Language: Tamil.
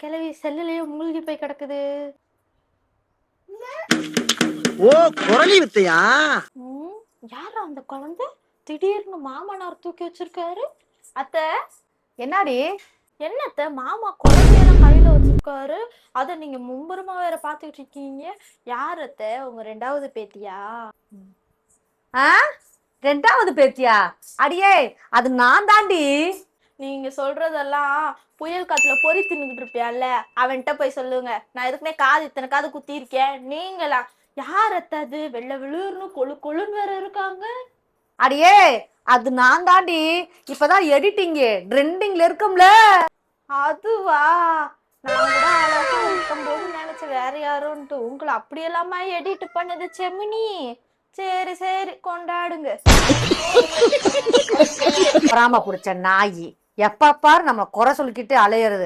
கிளவி செல்லுலயே மூழ்கி போய் கிடக்குது. ஓ குரலி வித்தையா? யாரா அந்த குழந்தை? திடீர்னு மாமனார் தூக்கி வச்சிருக்காரு. அத்தை என்னாடி? என்னத்த மாமா குழந்தையெல்லாம் கையில வச்சிருக்காரு, அத நீங்க மும்புறமா வேற பாத்துக்கிட்டு இருக்கீங்க. யார் அத்தை? உங்க 2வது பேத்தியா? ரெண்டாவது பேத்தியா? அடியே அது நான் தாண்டி. நீங்க சொல்றதெல்லாம் புயல் காத்துல பொறி தின்னுகிட்டு இருப்பியால, அவன்கிட்ட போய் சொல்லுங்க. நான் எதுக்குமே காது இத்தனை காது குத்தி இருக்கேன். நீங்களா? யார் அத்தை அது? வெள்ளை விழுன்னு கொழு கொழுன்னு வேற இருக்காங்க. அடியே அது நான் தாண்டி. இப்பதான் எடிட்டிங் ட்ரெண்டிங்ல இருக்கும்ல. அதுவா? நான் கூட அழகா இருக்கும்போது நினைச்ச வேற யாரோன்ட்டு. உங்களை அப்படியெல்லாமா எடிட் பண்ணது செமினி? சரி சரி கொண்டாடுங்க. பொறாம புடிச்ச நாயி எப்ப பாரு நம்ம குறை சொல்லிக்கிட்டு அலையிறது.